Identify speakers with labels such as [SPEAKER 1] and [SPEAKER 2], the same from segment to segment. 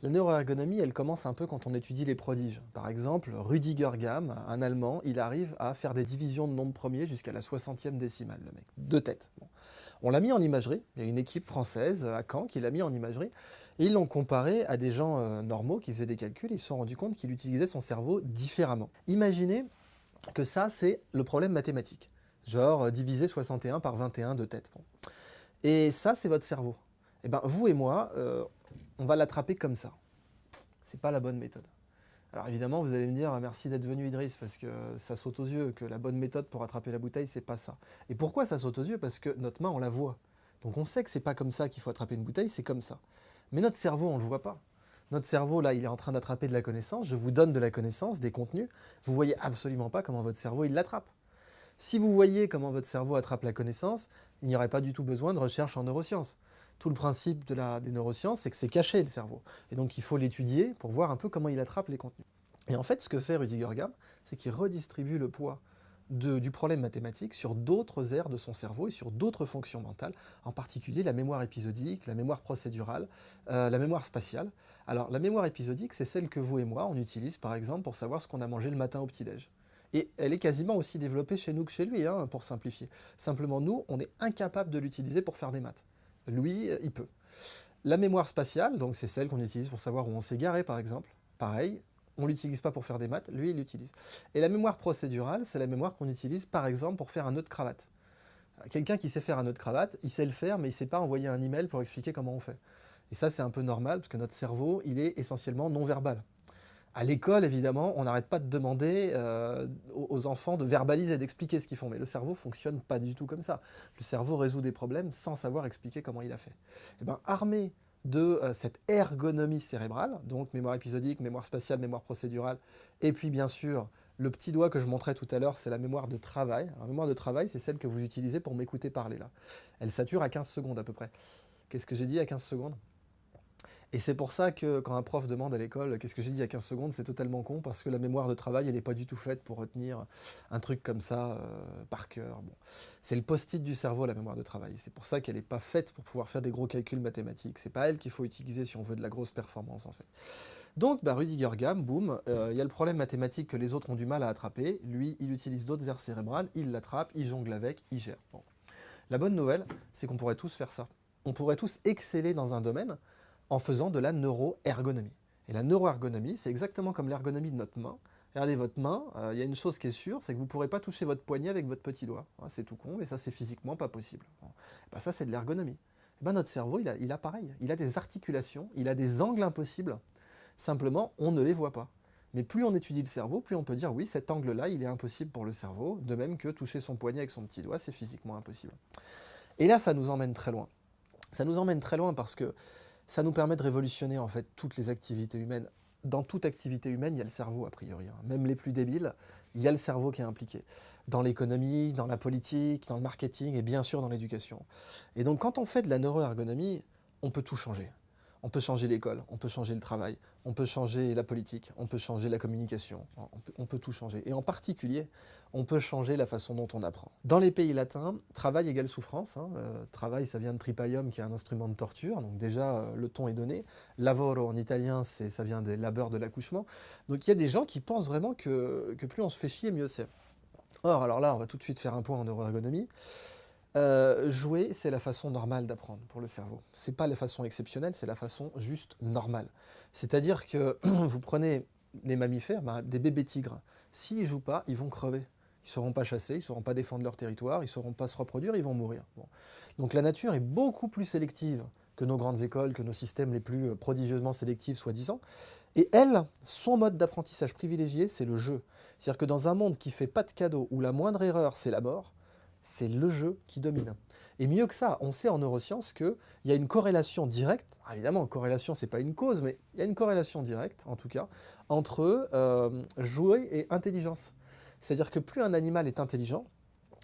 [SPEAKER 1] La neuroergonomie, elle commence un peu quand on étudie les prodiges. Par exemple, Rüdiger Gamm, un Allemand, il arrive à faire des divisions de nombres premiers jusqu'à la 60e décimale, le mec. Deux têtes. Bon. On l'a mis en imagerie, il y a une équipe française à Caen qui l'a mis en imagerie, et ils l'ont comparé à des gens normaux qui faisaient des calculs, et ils se sont rendus compte qu'il utilisait son cerveau différemment. Imaginez que ça, c'est le problème mathématique. Genre diviser 61 par 21 de tête. Bon. Et ça, c'est votre cerveau. Et ben, vous et moi, on va l'attraper comme ça. C'est pas la bonne méthode. Alors évidemment, vous allez me dire merci d'être venu Idriss, parce que ça saute aux yeux, que la bonne méthode pour attraper la bouteille, c'est pas ça. Et pourquoi ça saute aux yeux? Parce que notre main, on la voit. Donc on sait que c'est pas comme ça qu'il faut attraper une bouteille, c'est comme ça. Mais notre cerveau, on le voit pas. Notre cerveau, là, il est en train d'attraper de la connaissance, je vous donne de la connaissance, des contenus, vous voyez absolument pas comment votre cerveau, il l'attrape. Si vous voyez comment votre cerveau attrape la connaissance, il n'y aurait pas du tout besoin de recherche en neurosciences. Tout le principe des neurosciences, c'est que c'est caché le cerveau. Et donc il faut l'étudier pour voir un peu comment il attrape les contenus. Et en fait, ce que fait Rüdiger Gamm, c'est qu'il redistribue le poids du problème mathématique sur d'autres aires de son cerveau et sur d'autres fonctions mentales, en particulier la mémoire épisodique, la mémoire procédurale, la mémoire spatiale. Alors la mémoire épisodique, c'est celle que vous et moi, on utilise par exemple pour savoir ce qu'on a mangé le matin au petit-déj. Et elle est quasiment aussi développée chez nous que chez lui, hein, pour simplifier. Simplement, nous, on est incapable de l'utiliser pour faire des maths. Lui, il peut. La mémoire spatiale, donc c'est celle qu'on utilise pour savoir où on s'est garé, par exemple. Pareil, on ne l'utilise pas pour faire des maths, lui, il l'utilise. Et la mémoire procédurale, c'est la mémoire qu'on utilise, par exemple, pour faire un nœud de cravate. Quelqu'un qui sait faire un nœud de cravate, il sait le faire, mais il ne sait pas envoyer un email pour expliquer comment on fait. Et ça, c'est un peu normal, parce que notre cerveau, il est essentiellement non-verbal. À l'école, évidemment, on n'arrête pas de demander aux enfants de verbaliser, d'expliquer ce qu'ils font. Mais le cerveau ne fonctionne pas du tout comme ça. Le cerveau résout des problèmes sans savoir expliquer comment il a fait. Et bien, armé de cette ergonomie cérébrale, donc mémoire épisodique, mémoire spatiale, mémoire procédurale, et puis bien sûr, le petit doigt que je montrais tout à l'heure, c'est la mémoire de travail. La mémoire de travail, c'est celle que vous utilisez pour m'écouter parler là. Elle sature à 15 secondes à peu près. Qu'est-ce que j'ai dit à 15 secondes? Et c'est pour ça que quand un prof demande à l'école qu'est-ce que j'ai dit il y a 15 secondes, c'est totalement con, parce que la mémoire de travail, elle n'est pas du tout faite pour retenir un truc comme ça par cœur. Bon. C'est le post-it du cerveau, la mémoire de travail. C'est pour ça qu'elle n'est pas faite pour pouvoir faire des gros calculs mathématiques. C'est pas elle qu'il faut utiliser si on veut de la grosse performance, en fait. Donc, bah, Rüdiger Gamm, boum, il y a le problème mathématique que les autres ont du mal à attraper. Lui, il utilise d'autres aires cérébrales, il l'attrape, il jongle avec, il gère. Bon. La bonne nouvelle, c'est qu'on pourrait tous faire ça. On pourrait tous exceller dans un domaine en faisant de la neuroergonomie. Et la neuroergonomie, c'est exactement comme l'ergonomie de notre main. Regardez votre main, il y a une chose qui est sûre, c'est que vous ne pourrez pas toucher votre poignet avec votre petit doigt. C'est tout con, mais ça c'est physiquement pas possible. Bon. Ben, ça c'est de l'ergonomie. Ben, notre cerveau, il a pareil. Il a des articulations, il a des angles impossibles. Simplement, on ne les voit pas. Mais plus on étudie le cerveau, plus on peut dire oui, cet angle-là, il est impossible pour le cerveau, de même que toucher son poignet avec son petit doigt, c'est physiquement impossible. Et là, ça nous emmène très loin. Ça nous emmène très loin parce que ça nous permet de révolutionner en fait toutes les activités humaines. Dans toute activité humaine, il y a le cerveau a priori. Même les plus débiles, il y a le cerveau qui est impliqué. Dans l'économie, dans la politique, dans le marketing et bien sûr dans l'éducation. Et donc quand on fait de la neuroergonomie, on peut tout changer. On peut changer l'école, on peut changer le travail, on peut changer la politique, on peut changer la communication, on peut tout changer. Et en particulier, on peut changer la façon dont on apprend. Dans les pays latins, travail égale souffrance. Travail, ça vient de tripalium, qui est un instrument de torture. Donc déjà, le ton est donné. Lavoro, en italien, ça vient des labeurs de l'accouchement. Donc il y a des gens qui pensent vraiment que plus on se fait chier, mieux c'est. Or, alors là, on va tout de suite faire un point en neuroergonomie. Jouer, c'est la façon normale d'apprendre pour le cerveau. C'est pas la façon exceptionnelle, c'est la façon juste normale. C'est-à-dire que vous prenez les mammifères, des bébés tigres, s'ils jouent pas, ils vont crever. Ils ne sauront pas chasser, ils ne sauront pas défendre leur territoire, ils ne sauront pas se reproduire, ils vont mourir. Bon. Donc la nature est beaucoup plus sélective que nos grandes écoles, que nos systèmes les plus prodigieusement sélectifs, soi-disant. Et elle, son mode d'apprentissage privilégié, c'est le jeu. C'est-à-dire que dans un monde qui fait pas de cadeaux, où la moindre erreur, c'est la mort, c'est le jeu qui domine. Et mieux que ça, on sait en neurosciences qu'il y a une corrélation directe, évidemment, corrélation, c'est pas une cause, mais il y a une corrélation directe, en tout cas, entre jouer et intelligence. C'est-à-dire que plus un animal est intelligent,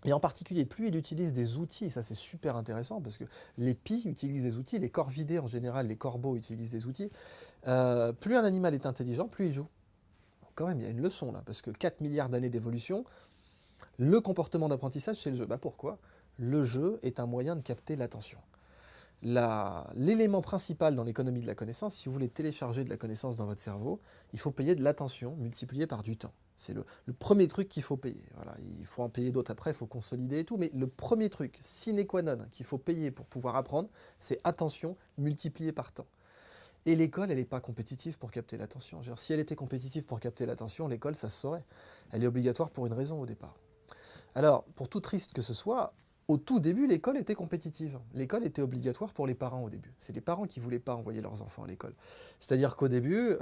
[SPEAKER 1] et en particulier, plus il utilise des outils, ça c'est super intéressant, parce que les pies utilisent des outils, les corvidés en général, les corbeaux utilisent des outils, plus un animal est intelligent, plus il joue. Donc, quand même, il y a une leçon là, parce que 4 milliards d'années d'évolution, le comportement d'apprentissage, c'est le jeu. Pourquoi? Le jeu est un moyen de capter l'attention. L'élément principal dans l'économie de la connaissance, si vous voulez télécharger de la connaissance dans votre cerveau, il faut payer de l'attention multipliée par du temps. C'est le premier truc qu'il faut payer. Voilà, il faut en payer d'autres après, il faut consolider et tout, mais le premier truc, sine qua non, qu'il faut payer pour pouvoir apprendre, c'est attention multipliée par temps. Et l'école, elle n'est pas compétitive pour capter l'attention. Si elle était compétitive pour capter l'attention, l'école, ça se saurait. Elle est obligatoire pour une raison au départ. Alors, pour tout triste que ce soit, au tout début, l'école était compétitive. L'école était obligatoire pour les parents au début. C'est les parents qui ne voulaient pas envoyer leurs enfants à l'école. C'est-à-dire qu'au début,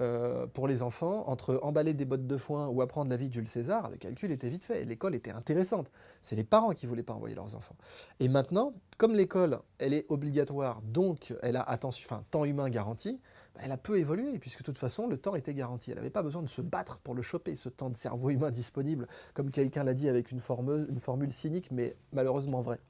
[SPEAKER 1] pour les enfants, entre emballer des bottes de foin ou apprendre la vie de Jules César, le calcul était vite fait. L'école était intéressante. C'est les parents qui ne voulaient pas envoyer leurs enfants. Et maintenant, comme l'école, elle est obligatoire, donc elle a temps humain garanti, elle a peu évolué, puisque de toute façon, le temps était garanti. Elle n'avait pas besoin de se battre pour le choper, ce temps de cerveau humain disponible, comme quelqu'un l'a dit avec une formule cynique, mais malheureusement vraie.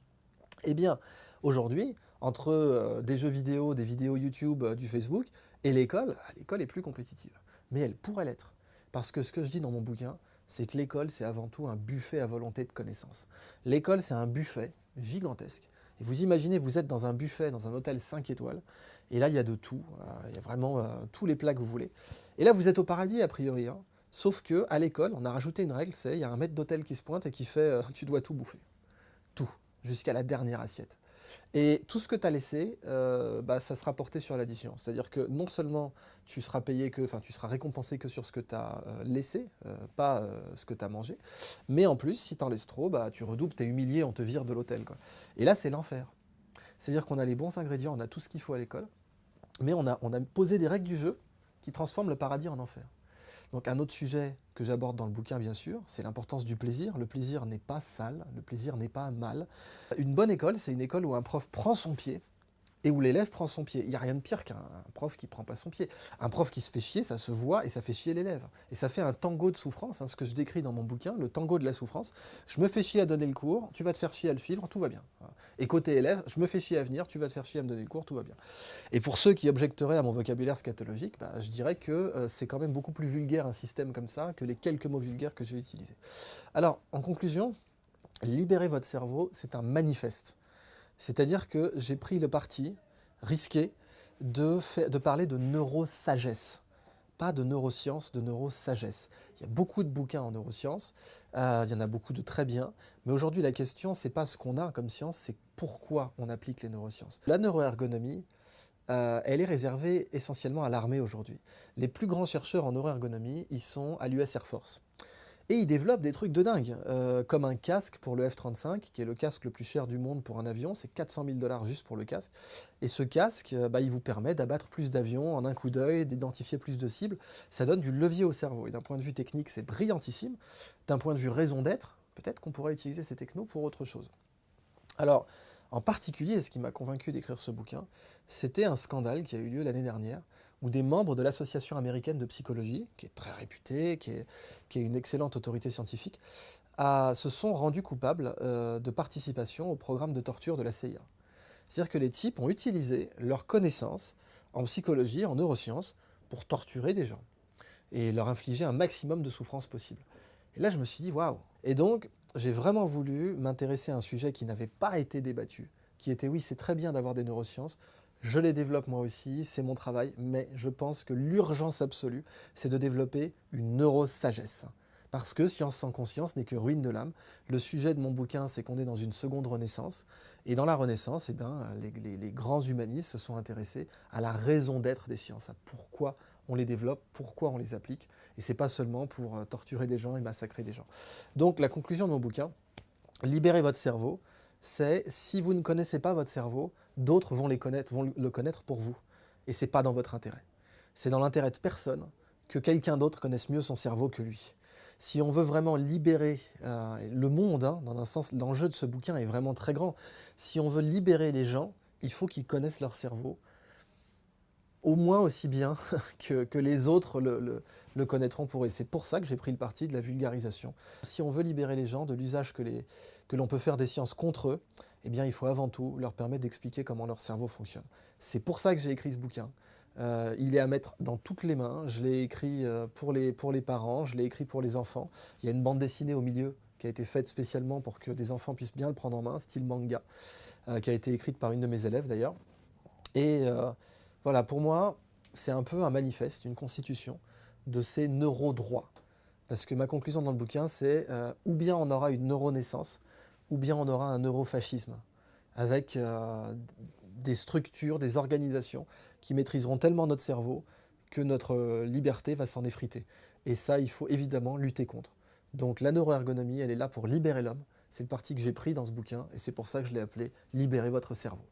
[SPEAKER 1] Eh bien, aujourd'hui, entre des jeux vidéo, des vidéos YouTube, du Facebook, et l'école est plus compétitive. Mais elle pourrait l'être. Parce que ce que je dis dans mon bouquin, c'est que l'école, c'est avant tout un buffet à volonté de connaissances. L'école, c'est un buffet gigantesque. Et vous imaginez, vous êtes dans un buffet, dans un hôtel 5 étoiles, et là, il y a de tout. Il y a vraiment tous les plats que vous voulez. Et là, vous êtes au paradis, a priori. Hein. Sauf qu'à l'école, on a rajouté une règle, c'est il y a un maître d'hôtel qui se pointe et qui fait tu dois tout bouffer. Tout, jusqu'à la dernière assiette. Et tout ce que tu as laissé, ça sera porté sur l'addition. C'est-à-dire que non seulement tu seras tu seras récompensé que sur ce que tu as laissé, pas ce que tu as mangé, mais en plus, si tu en laisses trop, tu redoubles, tu es humilié, on te vire de l'hôtel. Et là, c'est l'enfer. C'est-à-dire qu'on a les bons ingrédients, on a tout ce qu'il faut à l'école, mais on a posé des règles du jeu qui transforment le paradis en enfer. Donc un autre sujet que j'aborde dans le bouquin, bien sûr, c'est l'importance du plaisir. Le plaisir n'est pas sale, le plaisir n'est pas mal. Une bonne école, c'est une école où un prof prend son pied et où l'élève prend son pied. Il n'y a rien de pire qu'un prof qui ne prend pas son pied. Un prof qui se fait chier, ça se voit et ça fait chier l'élève. Et ça fait un tango de souffrance, ce que je décris dans mon bouquin, le tango de la souffrance. Je me fais chier à donner le cours, tu vas te faire chier à le suivre, tout va bien. Et côté élève, je me fais chier à venir, tu vas te faire chier à me donner le cours, tout va bien. Et pour ceux qui objecteraient à mon vocabulaire scatologique, je dirais que c'est quand même beaucoup plus vulgaire un système comme ça que les quelques mots vulgaires que j'ai utilisés. Alors, en conclusion, libérer votre cerveau, c'est un manifeste. C'est-à-dire que j'ai pris le parti risqué de parler de neurosagesse. Pas de neurosciences, de neurosagesse. Il y a beaucoup de bouquins en neurosciences, il y en a beaucoup de très bien, mais aujourd'hui la question, c'est pas ce qu'on a comme science, c'est pourquoi on applique les neurosciences. La neuroergonomie, elle est réservée essentiellement à l'armée aujourd'hui. Les plus grands chercheurs en neuroergonomie, ils sont à l'US Air Force. Et ils développent des trucs de dingue, comme un casque pour le F-35, qui est le casque le plus cher du monde pour un avion, c'est 400 000 $ juste pour le casque. Et ce casque, il vous permet d'abattre plus d'avions en un coup d'œil, d'identifier plus de cibles. Ça donne du levier au cerveau. Et d'un point de vue technique, c'est brillantissime. D'un point de vue raison d'être, peut-être qu'on pourrait utiliser ces technos pour autre chose. Alors, en particulier, ce qui m'a convaincu d'écrire ce bouquin, c'était un scandale qui a eu lieu l'année dernière, où des membres de l'Association américaine de psychologie, qui est très réputée, qui est une excellente autorité scientifique, se sont rendus coupables de participation au programme de torture de la CIA. C'est-à-dire que les types ont utilisé leurs connaissances en psychologie, en neurosciences, pour torturer des gens et leur infliger un maximum de souffrance possible. Et là, je me suis dit, waouh! Et donc, j'ai vraiment voulu m'intéresser à un sujet qui n'avait pas été débattu, qui était, oui, c'est très bien d'avoir des neurosciences, je les développe moi aussi, c'est mon travail, mais je pense que l'urgence absolue, c'est de développer une neurosagesse. Parce que science sans conscience n'est que ruine de l'âme. Le sujet de mon bouquin, c'est qu'on est dans une seconde renaissance. Et dans la renaissance, les grands humanistes se sont intéressés à la raison d'être des sciences, à pourquoi on les développe, pourquoi on les applique. Et ce n'est pas seulement pour torturer des gens et massacrer des gens. Donc la conclusion de mon bouquin, libérez votre cerveau, c'est si vous ne connaissez pas votre cerveau, d'autres vont le connaître pour vous. Et ce n'est pas dans votre intérêt. C'est dans l'intérêt de personne que quelqu'un d'autre connaisse mieux son cerveau que lui. Si on veut vraiment libérer le monde, dans un sens, l'enjeu de ce bouquin est vraiment très grand. Si on veut libérer les gens, il faut qu'ils connaissent leur cerveau, au moins aussi bien que les autres le connaîtront pour eux. C'est pour ça que j'ai pris le parti de la vulgarisation. Si on veut libérer les gens de l'usage que l'on peut faire des sciences contre eux, eh bien, il faut avant tout leur permettre d'expliquer comment leur cerveau fonctionne. C'est pour ça que j'ai écrit ce bouquin. Il est à mettre dans toutes les mains. Je l'ai écrit pour les parents, je l'ai écrit pour les enfants. Il y a une bande dessinée au milieu qui a été faite spécialement pour que des enfants puissent bien le prendre en main, style manga, qui a été écrite par une de mes élèves d'ailleurs. Et voilà, pour moi, c'est un peu un manifeste, une constitution de ces neurodroits. Parce que ma conclusion dans le bouquin, c'est ou bien on aura une neuronaissance, ou bien on aura un neurofascisme, avec des structures, des organisations qui maîtriseront tellement notre cerveau que notre liberté va s'en effriter. Et ça, il faut évidemment lutter contre. Donc la neuroergonomie, elle est là pour libérer l'homme. C'est le parti que j'ai pris dans ce bouquin, et c'est pour ça que je l'ai appelé « Libérez votre cerveau ».